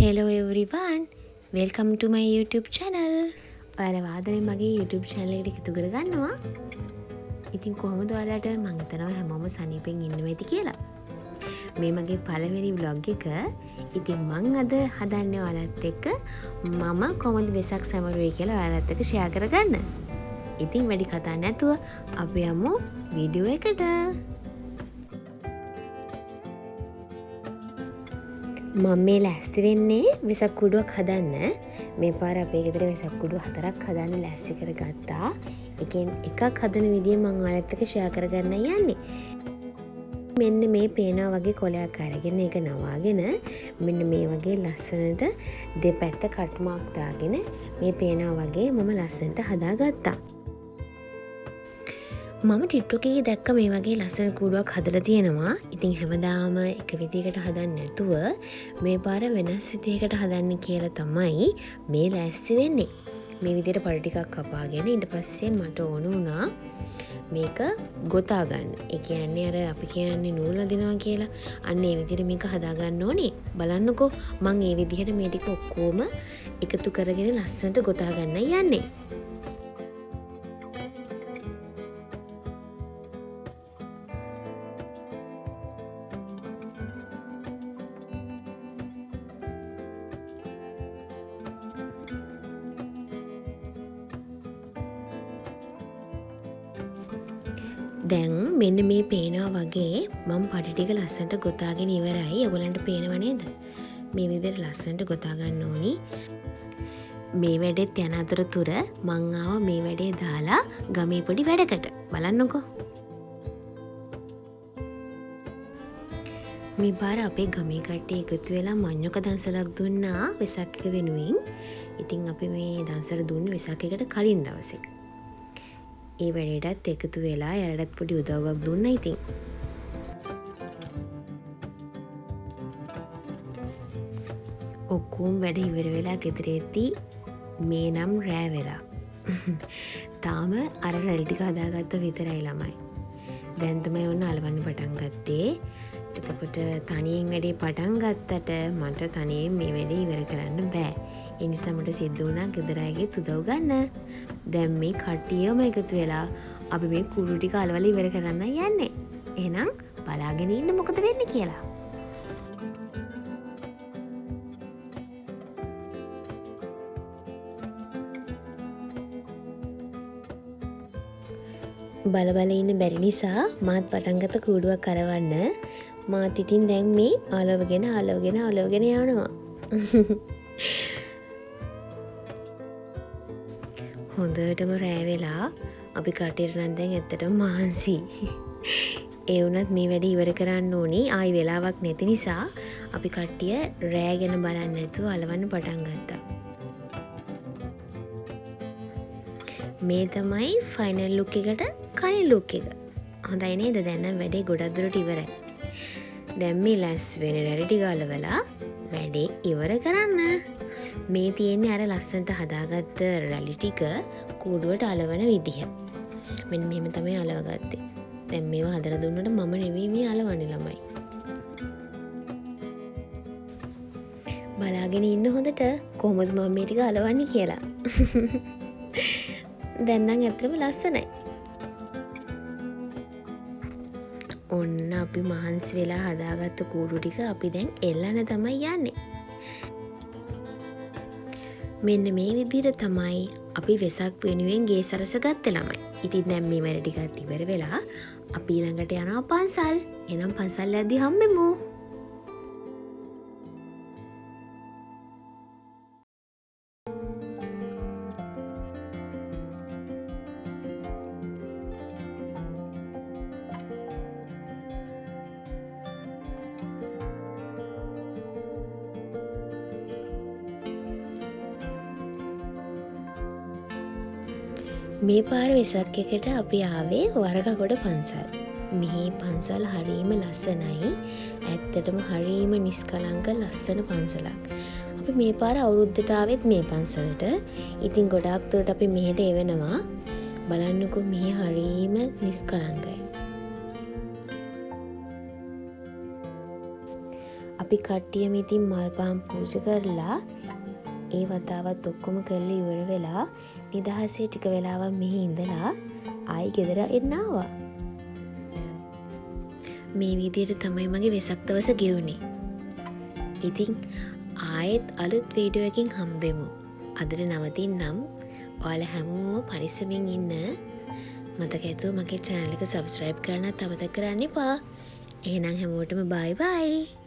Hello everyone, welcome to my YouTube channel. ඔයාලා වාදනේ මගේ YouTube channel එකට එකතු කරගන්නවා. ඉතින් කොහොමද ඔයාලට මම හිතනවා හැමෝම සනීපෙන් ඉන්නවා ඇති කියලා. මේ මගේ පළවෙනි vlog එක. ඉතින් මම අද හදන්නේ ඔයාලත් එක්ක මම කොහොමද වෙසක් සමරුවේ කියලා ඔයාලත් එක්ක share කරගන්න. ඉතින් වැඩි කතා නැතුව අපි යමු වීඩියෝ එකට. මම මේ ලෑස්ති වෙන්නේ වෙසක් කුඩුවක් හදන්න. මේ පාර අපේ ගෙදර වෙසක් කුඩු 4ක් හදන්න ලෑස්ති කරගත්තා. එකෙන් එකක් හදන විදිය මම ඔයාලත් එක්ක ෂෙයා කරගන්න යන්නේ. මෙන්න මේ පේනවා වගේ කොලයක් අරගෙන ඒක නවාගෙන මෙන්න මේ වගේ ලස්සනට දෙපැත්ත කට් මාක් දාගෙන මේ පේනවා වගේ මම ලස්සනට හදාගත්තා. මම ටික්ටොක් එකේ දැක්ක මේ වගේ ලස්සන කුඩුවක් හදලා තියෙනවා. ඉතින් හැමදාම එක විදිහකට හදන්න නැතුව මේ පාර වෙනස් විදිහකට හදන්න කියලා තමයි මේ ලෑස්ති වෙන්නේ. මේ විදිහට පඩ ටිකක් කපාගෙන ඊට පස්සේ මට ඕන වුණා මේක ගොතා ගන්න. ඒ කියන්නේ අර අපි කියන්නේ නූල් අදිනවා කියලා. අන්න ඒ විදිහට මේක හදා ගන්න ඕනේ. බලන්නකෝ මම මේ විදිහට මේ ටික ඔක්කොම එකතු කරගෙන ලස්සනට ගොතා ගන්න යන්නේ. දැන් මෙන්න මේ පේනවා වගේ මම පඩ ටික ලස්සනට ගොතාගෙන ඉවරයි. ඔයගලන්ට පේනව නේද? මේ විදිහට ලස්සනට ගොතා ගන්න ඕනි. මේ වැඩේත් යන අතරතුර මං ආවා මේ වැඩේ දාලා ගමේ පොඩි වැඩකට. බලන්නකෝ. මේ පාර අපේ ගමේ කට්ටිය එකතු වෙලා මඤ්ඤොක දන්සලක් දුන්නා වෙසක් එක වෙනුවෙන්. ඉතින් අපි මේ දන්සල දුන්නේ වෙසක් එකට කලින් දවසේ. ඒ වැඩේටත් එකතු වෙලා යාලටත් පොඩි උදව්වක් දුන්නා ඉතින්. ඔක්කොම වැඩ ඉවර වෙලා ගෙදර එද්දී මේ නම් රෑ වෙලා. තාම අර රැලි ටික හදාගත්ත විතරයි ළමයි. දැන් තමයි ඔන්න අලවන්න පටන් ගත්තේ. එතකොට තනියෙන් වැඩේ පටන් ගත්තට මට තනියෙන් මේ වැඩේ ඉවර කරන්න බෑ. ඒ නිසා මට සිද්ධ වුණා ගෙදර අයගේ උදව් ගන්න. දැන් මේ කට්ටියම එකතු වෙලා අපි මේ කුඩු ටික අලවලා ඉවර කරන්න යන්නේ. එහෙනම් බලාගෙන ඉන්න මොකද වෙන්නේ කියලා. බල බල ඉන්න බැරි නිසා මාත් පටන් ගත්ත කුඩුවක් අලවන්න. මාත් ඉතින් දැන් මේ අලවගෙන යනවා. හොඳටම රෑ වෙලා අපි කටේට නම් දැන් ඇත්තටම මහන්සි. ඒ වුණත් මේ වැඩේ ඉවර කරන්න ඕනේ. ආයි වෙලාවක් නැති නිසා අපි කට්ටිය රෑ ගැන බලන්නේ නැතුව අලවන්න පටන් ගත්තා. මේ තමයි ෆයිනල් ලුක් එකට කලින් ලුක් එක. හොඳයි නේද? දැන් නම් වැඩේ ගොඩක් දුරට ඉවරයි. දැන් මේ ලැස් වෙන රැලි ටික අලවලා වැඩේ ඉවර කරන්න. මේ තියෙන්නේ අර ලස්සනට හදාගත්ත රැලි ටික කූඩුවට අලවන විදිහ. මෙන්න මෙහෙම තමයි අලවගත්තේ. දැන් මේවා හදලා දුන්නොත් මම නෙවෙයි මේ අලවන්නේ ළමයි. බලාගෙන ඉන්න හොඳට කොහොමද මම මේ ටික අලවන්නේ කියලා. දැන් නම් ඇත්තටම ලස්සනයි. ඔන්න අපි මහන්සි වෙලා හදාගත්ත කූඩු ටික අපි දැන් එල්ලන්න තමයි යන්නේ. මෙන්න මේ විදිහට තමයි අපි වෙසක් වෙනුවෙන් ගේ සරස ගත්තේ ළමයි. ඉතින් දැන් මේ වැඩ ටිකත් ඉවර වෙලා අපි ළඟට යනවා පන්සල්. එහෙනම් පන්සල් යද්දි හම්බෙමු. මේ පාර වෙසක් එකට අපි ආවේ වරකගොඩ පන්සල්. මේ පන්සල් හරීම ලස්සනයි. ඇත්තටම හරීම නිස්කලංක ලස්සන පන්සලක්. අපි මේ පාර අවුරුද්දට ආවෙත් මේ පන්සලට. ඉතින් ගොඩාක් දුරට අපි මෙහෙට එවෙනවා. බලන්නකෝ මේ හරීම නිස්කලංකයි. අපි කට්ටියම ඉතින් මල් පහන් පූජා කරලා ඒ වතාවත් ඔක්කොම කරලා ඉවර වෙලා නිදහසේ ටික වෙලාවක් මෙහි ඉඳලා ආයි ගෙදර එන්න ආවා. මේ විදිහට තමයි මගේ වෙසක් දවස ගෙවුනේ. ඉතින් ආයෙත් අලුත් වීඩියෝ එකකින් හම්බෙමු. අදට නවතින්නම්. ඔයාලා හැමෝම පරිස්සමින් ඉන්න. මතක ඇතුව මගේ channel එක subscribe කරන්නත් අමතක කරන්න එපා. එහෙනම් හැමෝටම bye bye.